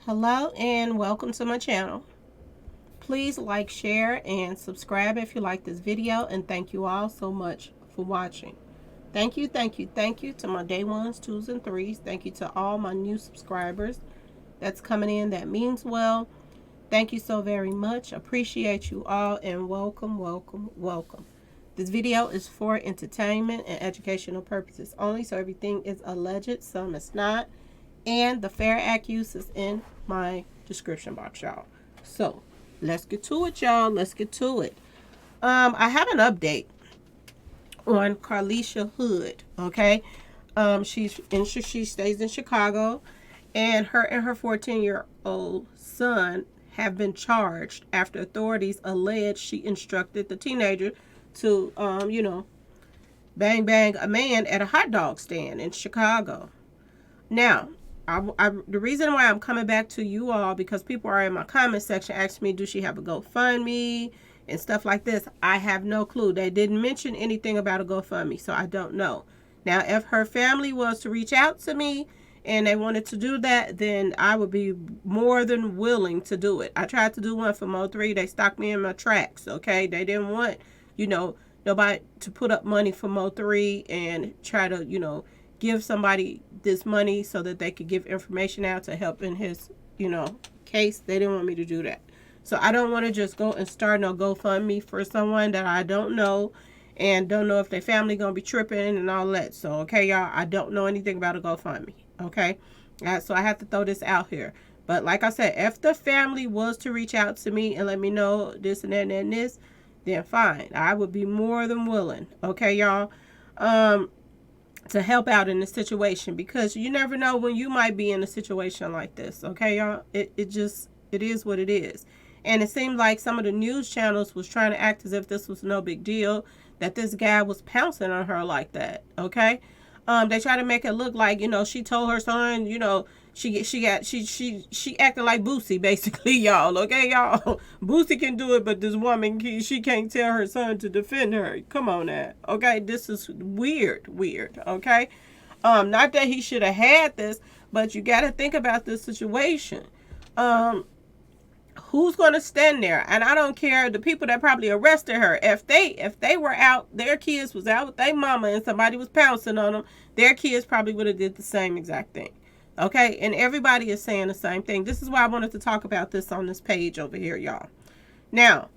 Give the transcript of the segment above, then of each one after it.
Hello and welcome to my channel. Please like, share, and subscribe if you like this video, and thank you all so much for watching. Thank you, thank you, thank you to my day ones, twos, and threes. Thank you to all my new subscribers that's coming in. That means well. Thank you so very much. Appreciate you all, and welcome, welcome, welcome. This video is for entertainment and educational purposes only, so everything is alleged, some is not. And the Fair Act use is in my description box, y'all. So let's get to it, y'all. Let's get to it. I have an update on Carlisha Hood. Okay. She stays in Chicago, and her 14-year-old son have been charged after authorities allege she instructed the teenager to bang bang a man at a hot dog stand in Chicago. Now, the reason why I'm coming back to you all, because people are in my comment section asking me, do she have a GoFundMe and stuff like this? I have no clue. They didn't mention anything about a GoFundMe, so I don't know. Now, if her family was to reach out to me and they wanted to do that, then I would be more than willing to do it. I tried to do one for Mo3. They stopped me in my tracks, okay? They didn't want, nobody to put up money for Mo3 and try to, give somebody this money so that they could give information out to help in his, case. They didn't want me to do that. So I don't want to just go and start no GoFundMe for someone that I don't know and don't know if their family going to be tripping and all that. So, okay, y'all, I don't know anything about a GoFundMe, okay? So I have to throw this out here. But like I said, if the family was to reach out to me and let me know this and that and this, then fine. I would be more than willing, okay, y'all? To help out in this situation, because you never know when you might be in a situation like this, okay, y'all? It is what it is. And it seemed like some of the news channels was trying to act as if this was no big deal, that this guy was pouncing on her like that, okay? They try to make it look like, she told her son, she acting like Boosie, basically, y'all, okay, y'all? Boosie can do it, but this woman, she can't tell her son to defend her. Come on now, okay? This is weird, okay? Not that he should have had this, but you got to think about this situation. Who's going to stand there? And I don't care, the people that probably arrested her, if they were out, their kids was out with their mama and somebody was pouncing on them, their kids probably would have did the same exact thing. Okay, and everybody is saying the same thing. This is why I wanted to talk about this on this page over here, y'all. Now,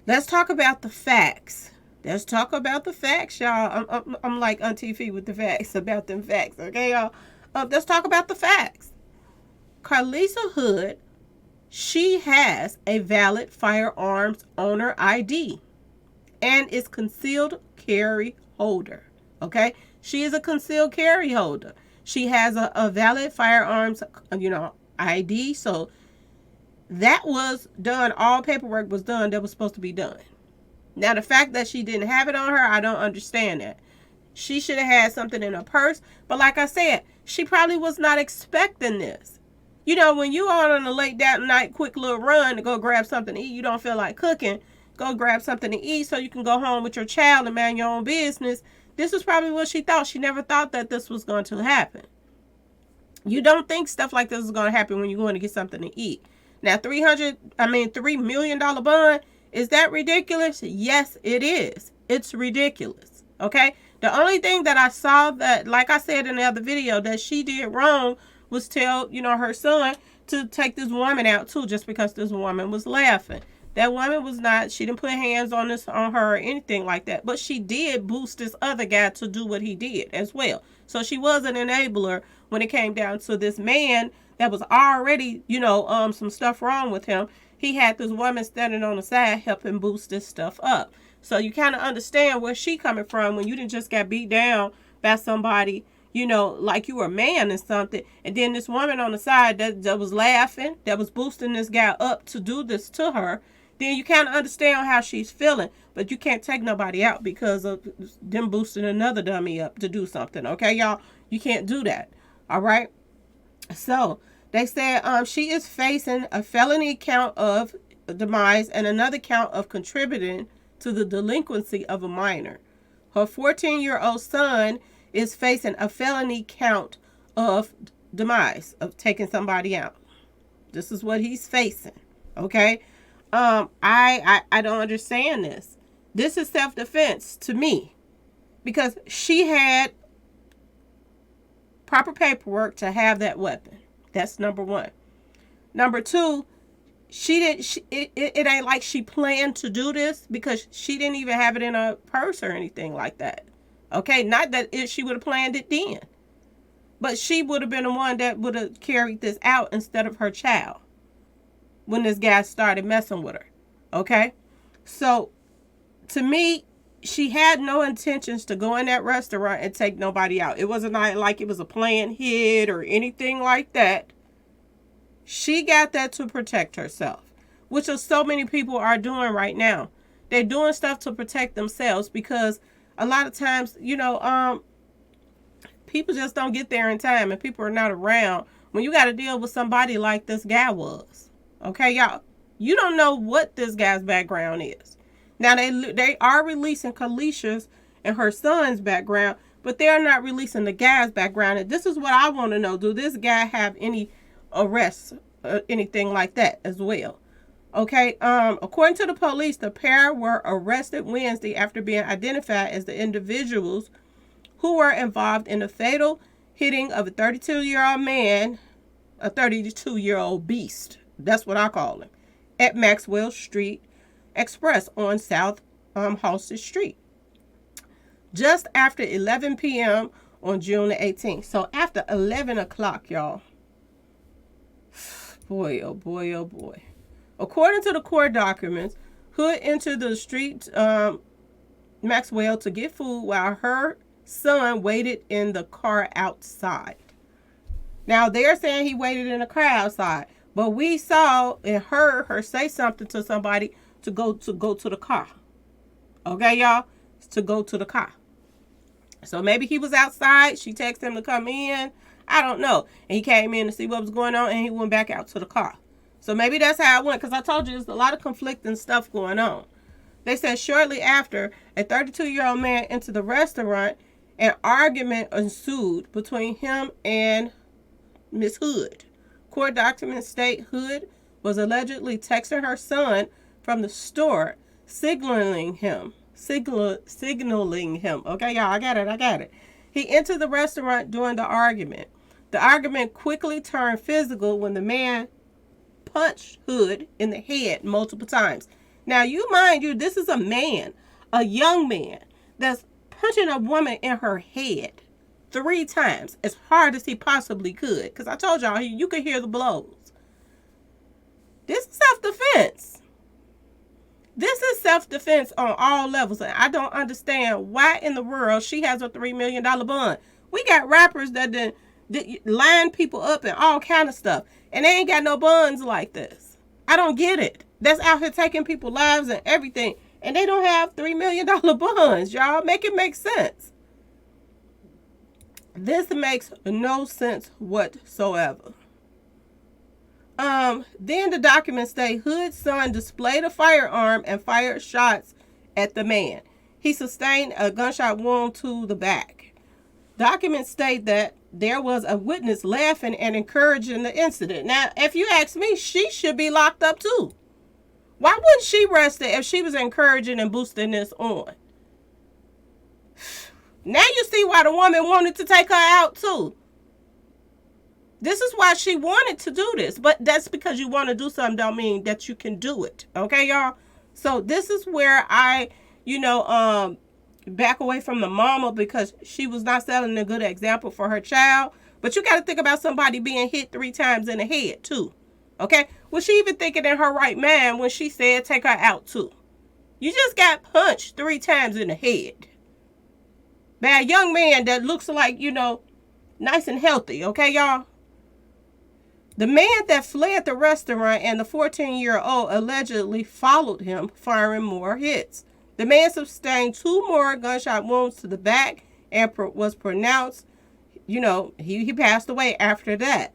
let's talk about the facts. Let's talk about the facts, y'all. I'm like Auntie Fee with the facts, about them facts, okay, y'all? Let's talk about the facts. Carlisha Hood, she has a valid firearms owner ID and is concealed carry holder, okay? She is a concealed carry holder. She has a valid firearms, ID. So that was done. All paperwork was done that was supposed to be done. Now, the fact that she didn't have it on her, I don't understand that. She should have had something in her purse. But like I said, she probably was not expecting this. When you are on a late that night, quick little run to go grab something to eat, you don't feel like cooking, go grab something to eat so you can go home with your child and mind your own business. This is probably what she thought. She never thought that this was going to happen. You don't think stuff like this is going to happen when you're going to get something to eat. Now, $3 million bond, is that ridiculous? Yes, it is. It's ridiculous. Okay? The only thing that I saw that, like I said in the other video, that she did wrong was tell, her son to take this woman out too, just because this woman was laughing. That woman was not, she didn't put hands on her or anything like that. But she did boost this other guy to do what he did as well. So she was an enabler when it came down to this man that was already, some stuff wrong with him. He had this woman standing on the side helping boost this stuff up. So you kind of understand where she coming from when you didn't just got beat down by somebody, like you were a man or something. And then this woman on the side that was laughing, that was boosting this guy up to do this to her. Then you kind of understand how she's feeling. But you can't take nobody out because of them boosting another dummy up to do something. Okay, y'all? You can't do that. All right? So, they said she is facing a felony count of demise and another count of contributing to the delinquency of a minor. Her 14-year-old son is facing a felony count of demise, of taking somebody out. This is what he's facing. Okay. I don't understand this. This is self-defense to me because she had proper paperwork to have that weapon. That's number one. Number two, it ain't like she planned to do this because she didn't even have it in her purse or anything like that. Okay, not that she would have planned it then, but she would have been the one that would have carried this out instead of her child when this guy started messing with her. Okay, so to me, she had no intentions to go in that restaurant and take nobody out. It wasn't like it was a planned hit or anything like that. She got that to protect herself, which is so many people are doing right now. They're doing stuff to protect themselves because a lot of times, people just don't get there in time and people are not around when you got to deal with somebody like this guy was. Okay, y'all? You don't know what this guy's background is. Now, they are releasing Kalisha's and her son's background, but they're not releasing the guy's background. And this is what I want to know. Do this guy have any arrests or anything like that as well? Okay, according to the police, the pair were arrested Wednesday after being identified as the individuals who were involved in the fatal hitting of a 32-year-old man, a 32-year-old beast. That's what I call him, at Maxwell Street Express on South Halsted Street, just after 11 p.m. on June the 18th. So after 11 o'clock, y'all. Boy, oh boy, oh boy. According to the court documents, Hood entered the street Maxwell to get food while her son waited in the car outside. Now, they're saying he waited in the car outside, but we saw and heard her say something to somebody to go to the car. Okay, y'all? To go to the car. So maybe he was outside. She texted him to come in. I don't know. And he came in to see what was going on, and he went back out to the car. So maybe that's how it went, because I told you there's a lot of conflicting stuff going on. They said shortly after, a 32-year-old man entered the restaurant, an argument ensued between him and Miss Hood. Court documents state Hood was allegedly texting her son from the store, signaling him. Okay, y'all, I got it. He entered the restaurant during the argument. The argument quickly turned physical when the man punched Hood in the head multiple times. Now, mind you, this is a man, a young man, that's punching a woman in her head 3 times as hard as he possibly could. Because I told y'all, you could hear the blows. This is self-defense. This is self-defense on all levels. And I don't understand why in the world she has a $3 million bond. We got rappers that line people up and all kind of stuff. And they ain't got no bonds like this. I don't get it. That's out here taking people's lives and everything. And they don't have $3 million bonds, y'all. Make it make sense. This makes no sense whatsoever. Then the documents say Hood's son displayed a firearm and fired shots at the man. He sustained a gunshot wound to the back. Documents state that there was a witness laughing and encouraging the incident. Now, if you ask me, she should be locked up too. Why wouldn't she rest it if she was encouraging and boosting this on? Now you see why the woman wanted to take her out too. This is why she wanted to do this. But that's because you want to do something don't mean that you can do it. Okay, y'all? So this is where I, back away from the mama because she was not setting a good example for her child. But you got to think about somebody being hit 3 times in the head too. Okay? Was she even thinking in her right mind when she said take her out too? You just got punched 3 times in the head by a young man that looks like, nice and healthy. Okay, y'all? The man that fled the restaurant and the 14-year-old allegedly followed him, firing more hits. The man sustained 2 more gunshot wounds to the back and was pronounced, he passed away after that.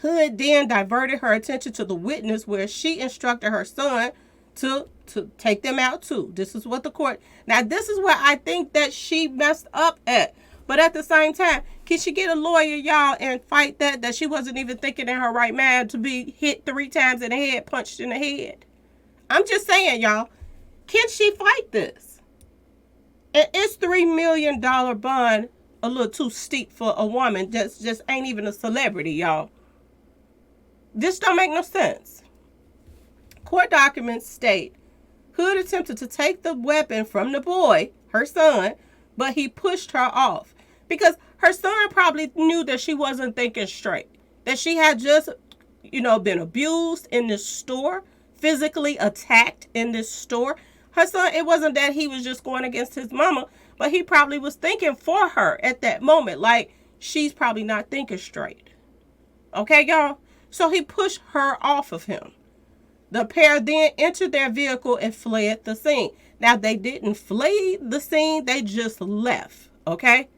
Hood then diverted her attention to the witness where she instructed her son to take them out too. This is what the court... Now, this is where I think that she messed up at. But at the same time, can she get a lawyer, y'all, and fight that she wasn't even thinking in her right mind to be hit 3 times in the head, punched in the head? I'm just saying, y'all, can she fight this? And is $3 million bond a little too steep for a woman that just ain't even a celebrity, y'all? This don't make no sense. Court documents state Hood attempted to take the weapon from the boy, her son, but he pushed her off because her son probably knew that she wasn't thinking straight, that she had just, been abused in this store, physically attacked in this store. Her son, it wasn't that he was just going against his mama, but he probably was thinking for her at that moment, like she's probably not thinking straight. Okay, y'all? So he pushed her off of him. The pair then entered their vehicle and fled the scene. Now, they didn't flee the scene. They just left, okay?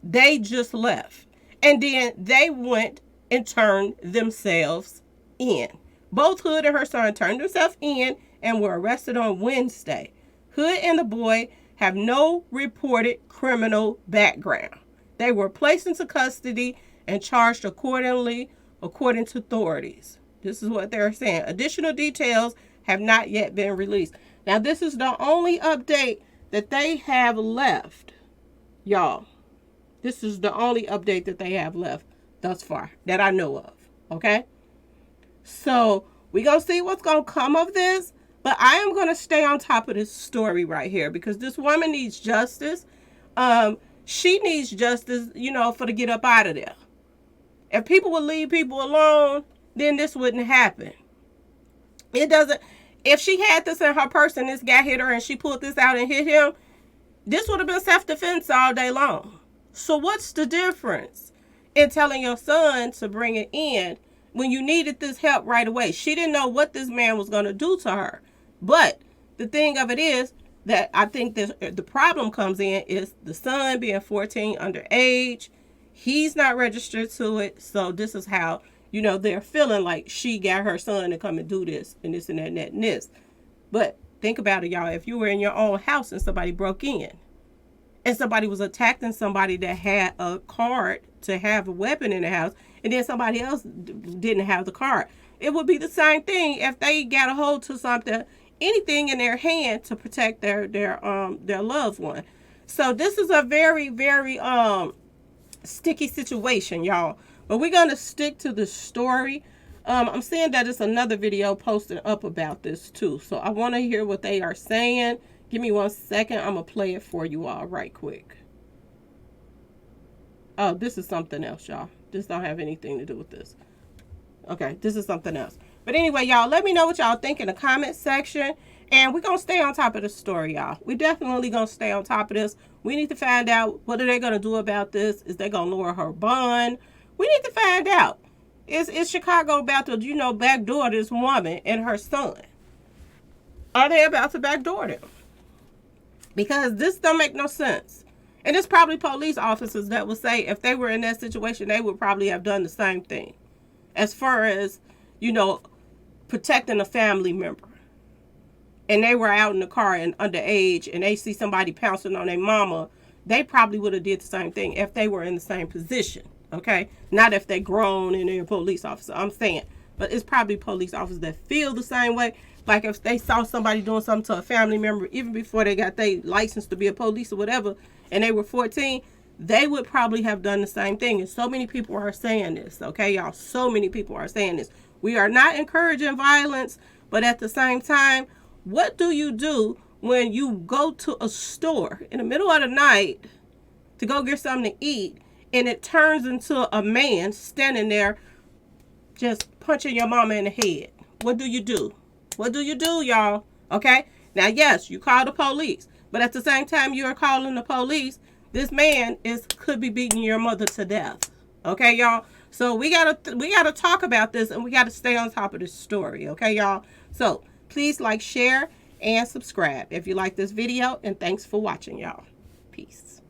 They just left. And then they went and turned themselves in. Both Hood and her son turned themselves in and were arrested on Wednesday. Hood and the boy have no reported criminal background. They were placed into custody and charged accordingly, according to authorities. This is what they're saying. Additional details have not yet been released. Now, this is the only update that they have left, y'all. This is the only update that they have left thus far that I know of, okay? So, we're going to see what's going to come of this, but I am going to stay on top of this story right here because this woman needs justice. She needs justice, for to get up out of there. If people would leave people alone, then this wouldn't happen. It doesn't. If she had this in her purse and this guy hit her and she pulled this out and hit him, this would have been self-defense all day long. So what's the difference in telling your son to bring it in when you needed this help right away? She didn't know what this man was going to do to her. But the thing of it is that I think the problem comes in is the son being 14 underage. He's not registered to it. So this is how, they're feeling like she got her son to come and do this and this and that and that and this. But think about it, y'all. If you were in your own house and somebody broke in and somebody was attacking somebody that had a card to have a weapon in the house and then somebody else didn't have the card, it would be the same thing if they got a hold to something, anything in their hand to protect their loved one. So this is a very, very sticky situation, y'all. But we're going to stick to the story. I'm seeing that it's another video posted up about this too. So I want to hear what they are saying. Give me 1 second. I'm going to play it for you all right quick. Oh, this is something else, y'all. This don't have anything to do with this. Okay, this is something else. But anyway, y'all, let me know what y'all think in the comment section. And we're going to stay on top of this story, y'all. We definitely going to stay on top of this. We need to find out what are they going to do about this. Is they going to lower her bond? We need to find out. Is Chicago about to, backdoor this woman and her son? Are they about to backdoor them? Because this don't make no sense. And it's probably police officers that will say if they were in that situation, they would probably have done the same thing. As far as, protecting a family member. And they were out in the car and underage and they see somebody pouncing on their mama, they probably would have did the same thing if they were in the same position. Okay? Not if they grown and they're a police officer. I'm saying. But it's probably police officers that feel the same way. Like if they saw somebody doing something to a family member, even before they got their license to be a police or whatever, and they were 14, they would probably have done the same thing. And so many people are saying this. Okay, y'all? So many people are saying this. We are not encouraging violence, but at the same time, what do you do when you go to a store in the middle of the night to go get something to eat and it turns into a man standing there just punching your mama in the head? What do you do? What do you do, y'all? Okay? Now, yes, you call the police, but at the same time you're calling the police, this man could be beating your mother to death. Okay, y'all? So we gotta talk about this and we gotta stay on top of this story. Okay, y'all? So please like, share, and subscribe if you like this video. And thanks for watching, y'all. Peace.